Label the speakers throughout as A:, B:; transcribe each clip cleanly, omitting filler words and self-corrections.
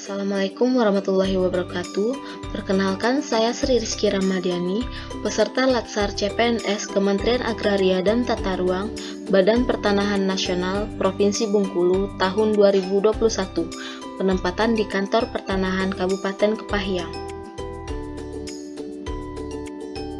A: Assalamualaikum warahmatullahi wabarakatuh. Perkenalkan, saya Sri Rizky Ramadhani, peserta Latsar CPNS Kementerian Agraria dan Tata Ruang, Badan Pertanahan Nasional Provinsi Bengkulu tahun 2021, penempatan di Kantor Pertanahan Kabupaten Kepahyang.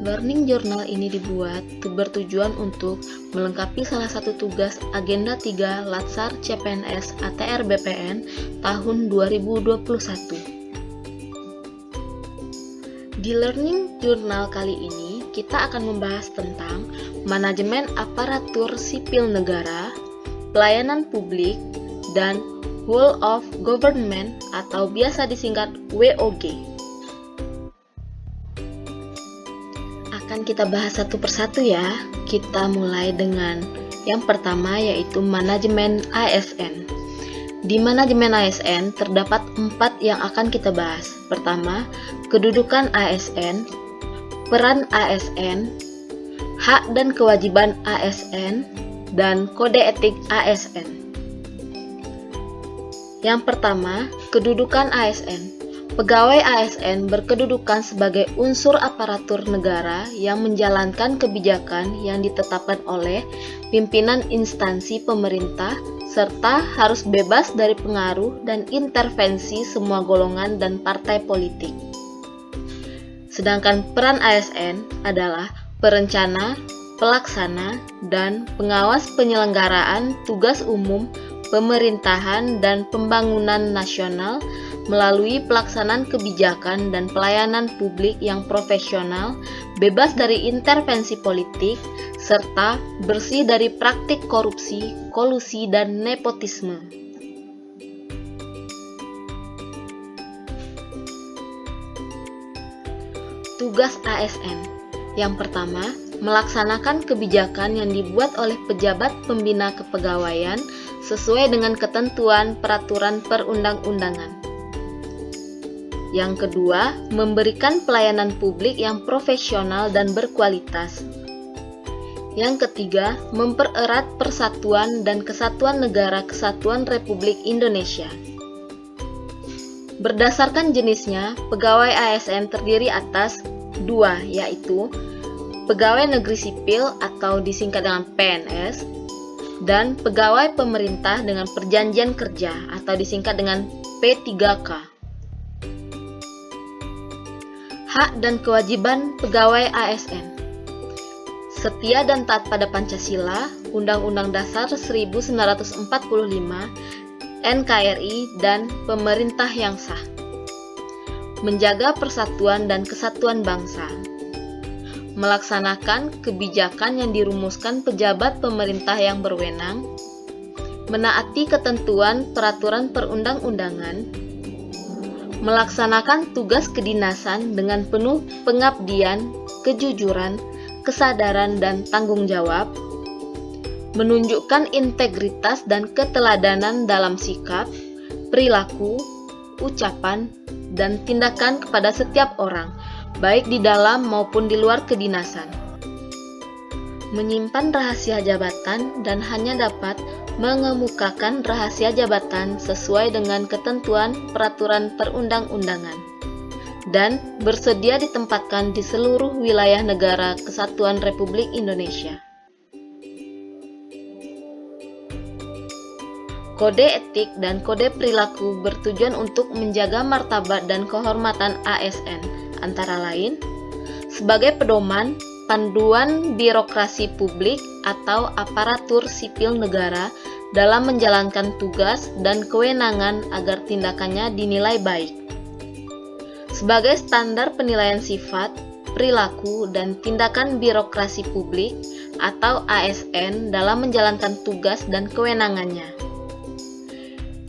A: Learning Journal ini dibuat bertujuan untuk melengkapi salah satu tugas Agenda 3 Latsar CPNS ATR BPN tahun 2021. Di Learning Journal kali ini, kita akan membahas tentang manajemen aparatur sipil negara, pelayanan publik, dan Whole of Government atau biasa disingkat WOG. Akan kita bahas satu persatu ya. Kita mulai dengan yang pertama, yaitu manajemen ASN. Di manajemen ASN terdapat 4 yang akan kita bahas. Pertama, kedudukan ASN, peran ASN, hak dan kewajiban ASN, dan kode etik ASN. Yang pertama, kedudukan ASN. Pegawai ASN berkedudukan sebagai unsur aparatur negara yang menjalankan kebijakan yang ditetapkan oleh pimpinan instansi pemerintah serta harus bebas dari pengaruh dan intervensi semua golongan dan partai politik. Sedangkan peran ASN adalah perencana, pelaksana, dan pengawas penyelenggaraan tugas umum pemerintahan dan pembangunan nasional melalui pelaksanaan kebijakan dan pelayanan publik yang profesional, bebas dari intervensi politik, serta bersih dari praktik korupsi, kolusi, dan nepotisme. Tugas ASN. Yang pertama, melaksanakan kebijakan yang dibuat oleh pejabat pembina kepegawaian sesuai dengan ketentuan peraturan perundang-undangan. Yang kedua, memberikan pelayanan publik yang profesional dan berkualitas. Yang ketiga, mempererat persatuan dan kesatuan negara Kesatuan Republik Indonesia. Berdasarkan jenisnya, pegawai ASN terdiri atas 2, yaitu pegawai negeri sipil atau disingkat dengan PNS, dan pegawai pemerintah dengan perjanjian kerja atau disingkat dengan P3K. Hak dan kewajiban pegawai ASN. Setia dan taat pada Pancasila, Undang-Undang Dasar 1945, NKRI, dan pemerintah yang sah. Menjaga persatuan dan kesatuan bangsa. Melaksanakan kebijakan yang dirumuskan pejabat pemerintah yang berwenang. Menaati ketentuan peraturan perundang-undangan. Melaksanakan tugas kedinasan dengan penuh pengabdian, kejujuran, kesadaran, dan tanggung jawab, menunjukkan integritas dan keteladanan dalam sikap, perilaku, ucapan, dan tindakan kepada setiap orang, baik di dalam maupun di luar kedinasan. Menyimpan rahasia jabatan dan hanya dapat mengemukakan rahasia jabatan sesuai dengan ketentuan peraturan perundang-undangan dan bersedia ditempatkan di seluruh wilayah negara Kesatuan Republik Indonesia. Kode etik dan kode perilaku bertujuan untuk menjaga martabat dan kehormatan ASN, antara lain sebagai pedoman, panduan birokrasi publik atau aparatur sipil negara dalam menjalankan tugas dan kewenangan agar tindakannya dinilai baik. Sebagai standar penilaian sifat, perilaku, dan tindakan birokrasi publik atau ASN dalam menjalankan tugas dan kewenangannya.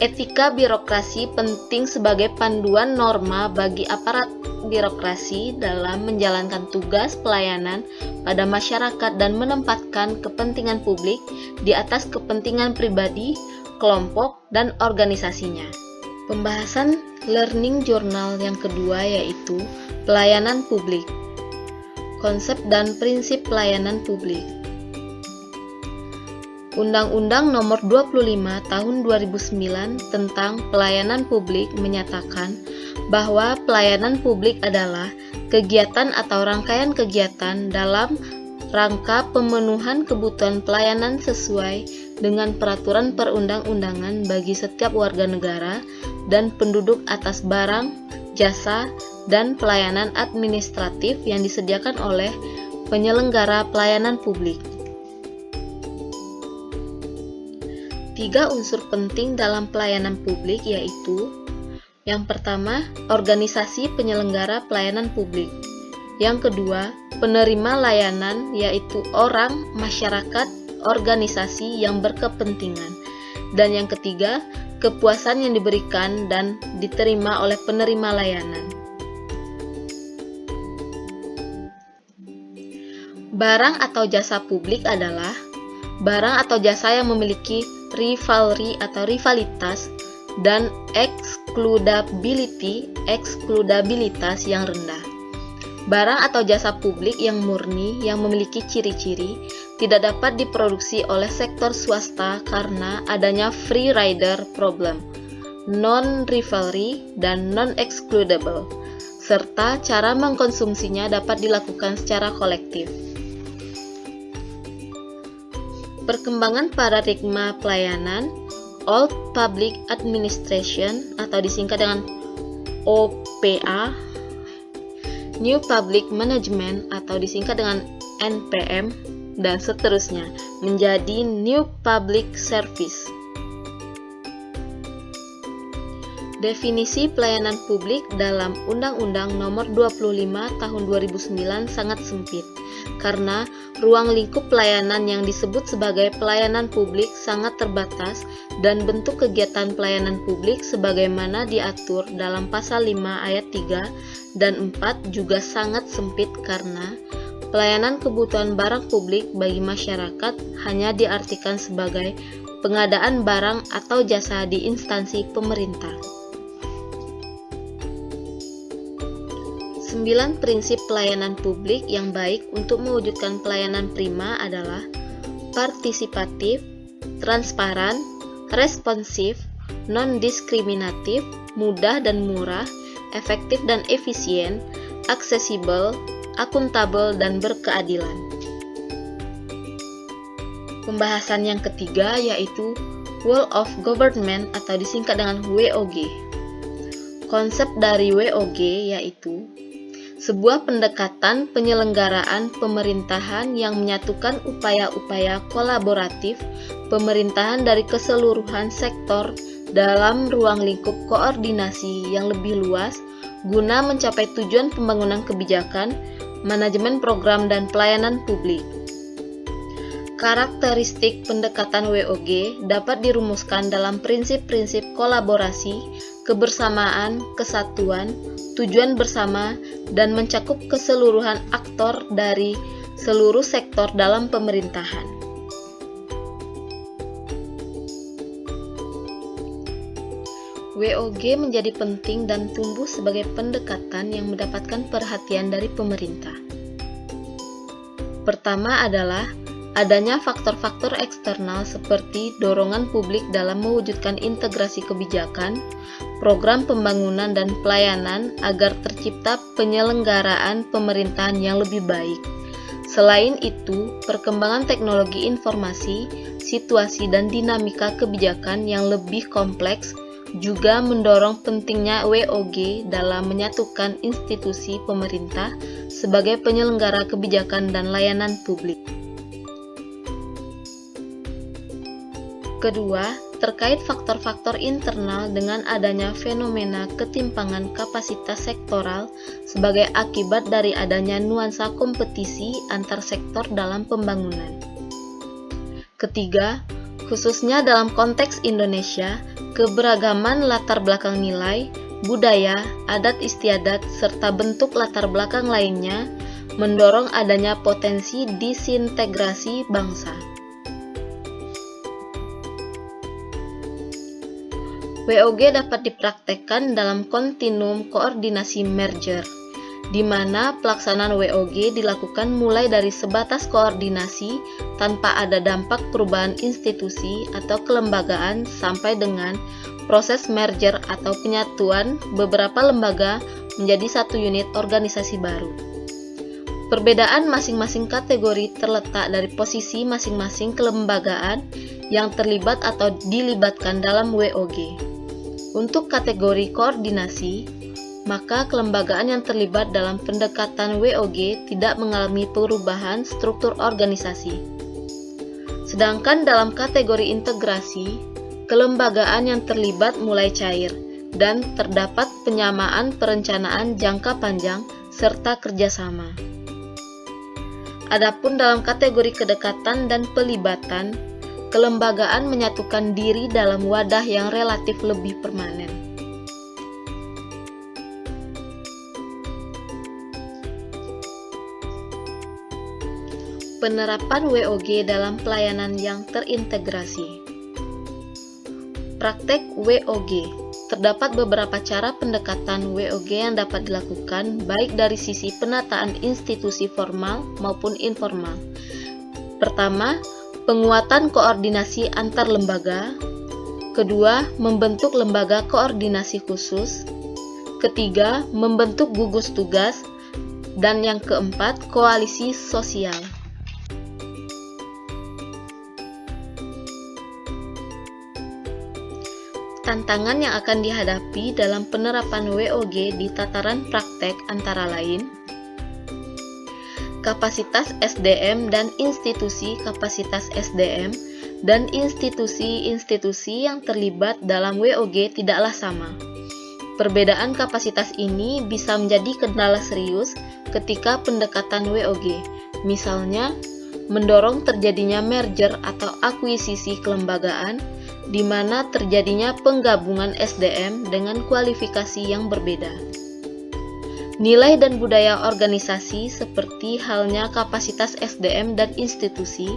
A: Etika birokrasi penting sebagai panduan norma bagi aparat birokrasi dalam menjalankan tugas pelayanan pada masyarakat dan menempatkan kepentingan publik di atas kepentingan pribadi, kelompok, dan organisasinya. Pembahasan Learning Journal yang kedua yaitu pelayanan publik. Konsep dan prinsip pelayanan publik. Undang-Undang Nomor 25 Tahun 2009 tentang Pelayanan Publik menyatakan bahwa pelayanan publik adalah kegiatan atau rangkaian kegiatan dalam rangka pemenuhan kebutuhan pelayanan sesuai dengan peraturan perundang-undangan bagi setiap warga negara dan penduduk atas barang, jasa, dan pelayanan administratif yang disediakan oleh penyelenggara pelayanan publik. 3 unsur penting dalam pelayanan publik yaitu: yang pertama, organisasi penyelenggara pelayanan publik. Yang kedua, penerima layanan yaitu orang, masyarakat, organisasi yang berkepentingan. Dan yang ketiga, kepuasan yang diberikan dan diterima oleh penerima layanan. Barang atau jasa publik adalah barang atau jasa yang memiliki rivalry atau rivalitas dan eksklusabilitas yang rendah. Barang atau jasa publik yang murni yang memiliki ciri-ciri tidak dapat diproduksi oleh sektor swasta karena adanya free rider problem, non-rivalry dan non-excludable, serta cara mengkonsumsinya dapat dilakukan secara kolektif. Perkembangan paradigma pelayanan, Old Public Administration atau disingkat dengan OPA, New Public Management atau disingkat dengan NPM, dan seterusnya menjadi New Public Service. Definisi pelayanan publik dalam Undang-Undang Nomor 25 Tahun 2009 sangat sempit, karena ruang lingkup pelayanan yang disebut sebagai pelayanan publik sangat terbatas dan bentuk kegiatan pelayanan publik sebagaimana diatur dalam pasal 5 ayat 3 dan 4 juga sangat sempit karena pelayanan kebutuhan barang publik bagi masyarakat hanya diartikan sebagai pengadaan barang atau jasa di instansi pemerintah. 9 prinsip pelayanan publik yang baik untuk mewujudkan pelayanan prima adalah partisipatif, transparan, responsif, non-diskriminatif, mudah dan murah, efektif dan efisien, aksesibel, akuntabel, dan berkeadilan. Pembahasan yang ketiga yaitu Whole of Government atau disingkat dengan WOG. Konsep dari WOG yaitu sebuah pendekatan penyelenggaraan pemerintahan yang menyatukan upaya-upaya kolaboratif pemerintahan dari keseluruhan sektor dalam ruang lingkup koordinasi yang lebih luas guna mencapai tujuan pembangunan kebijakan, manajemen program dan pelayanan publik. Karakteristik pendekatan WOG dapat dirumuskan dalam prinsip-prinsip kolaborasi, kebersamaan, kesatuan, tujuan bersama, dan mencakup keseluruhan aktor dari seluruh sektor dalam pemerintahan. WOG menjadi penting dan tumbuh sebagai pendekatan yang mendapatkan perhatian dari pemerintah. Pertama adalah adanya faktor-faktor eksternal seperti dorongan publik dalam mewujudkan integrasi kebijakan, program pembangunan dan pelayanan agar tercipta penyelenggaraan pemerintahan yang lebih baik. Selain itu, perkembangan teknologi informasi, situasi dan dinamika kebijakan yang lebih kompleks juga mendorong pentingnya WOG dalam menyatukan institusi pemerintah sebagai penyelenggara kebijakan dan layanan publik. Kedua, terkait faktor-faktor internal dengan adanya fenomena ketimpangan kapasitas sektoral sebagai akibat dari adanya nuansa kompetisi antar sektor dalam pembangunan. Ketiga, khususnya dalam konteks Indonesia, keberagaman latar belakang nilai, budaya, adat istiadat, serta bentuk latar belakang lainnya mendorong adanya potensi disintegrasi bangsa. WOG dapat dipraktekkan dalam kontinuum koordinasi merger, di mana pelaksanaan WOG dilakukan mulai dari sebatas koordinasi tanpa ada dampak perubahan institusi atau kelembagaan sampai dengan proses merger atau penyatuan beberapa lembaga menjadi satu unit organisasi baru. Perbedaan masing-masing kategori terletak dari posisi masing-masing kelembagaan yang terlibat atau dilibatkan dalam WOG. Untuk kategori koordinasi, maka kelembagaan yang terlibat dalam pendekatan WOG tidak mengalami perubahan struktur organisasi. Sedangkan dalam kategori integrasi, kelembagaan yang terlibat mulai cair dan terdapat penyamaan perencanaan jangka panjang serta kerjasama. Adapun dalam kategori kedekatan dan pelibatan, kelembagaan menyatukan diri dalam wadah yang relatif lebih permanen. Penerapan WOG dalam pelayanan yang terintegrasi. Praktek WOG. Terdapat beberapa cara pendekatan WOG yang dapat dilakukan baik dari sisi penataan institusi formal maupun informal. Pertama, penguatan koordinasi antar lembaga. Kedua, membentuk lembaga koordinasi khusus. Ketiga, membentuk gugus tugas. Dan yang keempat, koalisi sosial. Tantangan yang akan dihadapi dalam penerapan WOG di tataran praktek antara lain kapasitas SDM dan institusi kapasitas SDM dan institusi-institusi yang terlibat dalam WOG tidaklah sama. Perbedaan kapasitas ini bisa menjadi kendala serius ketika pendekatan WOG, misalnya mendorong terjadinya merger atau akuisisi kelembagaan di mana terjadinya penggabungan SDM dengan kualifikasi yang berbeda. Nilai dan budaya organisasi seperti halnya kapasitas SDM dan institusi,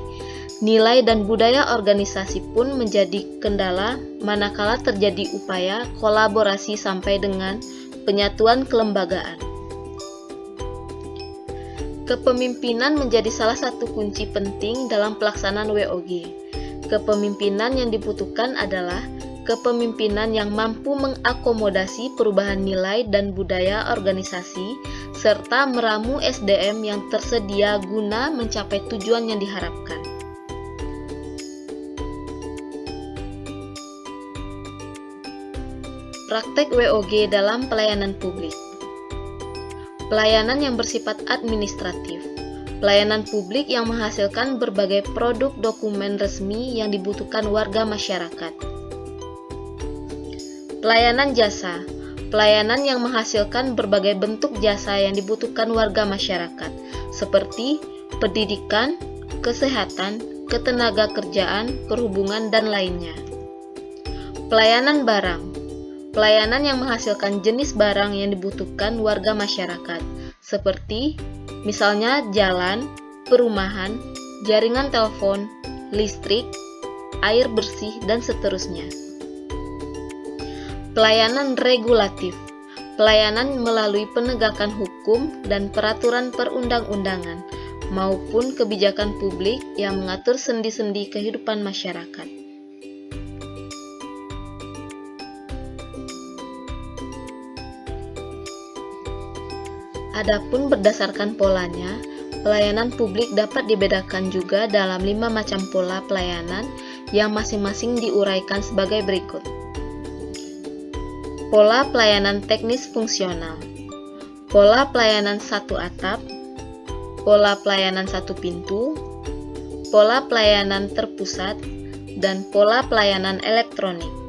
A: nilai dan budaya organisasi pun menjadi kendala manakala terjadi upaya kolaborasi sampai dengan penyatuan kelembagaan. Kepemimpinan menjadi salah satu kunci penting dalam pelaksanaan WOG. Kepemimpinan yang dibutuhkan adalah kepemimpinan yang mampu mengakomodasi perubahan nilai dan budaya organisasi serta meramu SDM yang tersedia guna mencapai tujuan yang diharapkan. Praktek WOG dalam pelayanan publik. Pelayanan yang bersifat administratif. Pelayanan publik yang menghasilkan berbagai produk dokumen resmi yang dibutuhkan warga masyarakat. Pelayanan jasa. Pelayanan yang menghasilkan berbagai bentuk jasa yang dibutuhkan warga masyarakat, seperti pendidikan, kesehatan, ketenagakerjaan, perhubungan, dan lainnya. Pelayanan barang. Pelayanan yang menghasilkan jenis barang yang dibutuhkan warga masyarakat, seperti misalnya jalan, perumahan, jaringan telepon, listrik, air bersih, dan seterusnya. Pelayanan regulatif. Pelayanan melalui penegakan hukum dan peraturan perundang-undangan maupun kebijakan publik yang mengatur sendi-sendi kehidupan masyarakat. Adapun berdasarkan polanya, pelayanan publik dapat dibedakan juga dalam 5 macam pola pelayanan yang masing-masing diuraikan sebagai berikut. Pola pelayanan teknis fungsional, pola pelayanan satu atap, pola pelayanan satu pintu, pola pelayanan terpusat, dan pola pelayanan elektronik.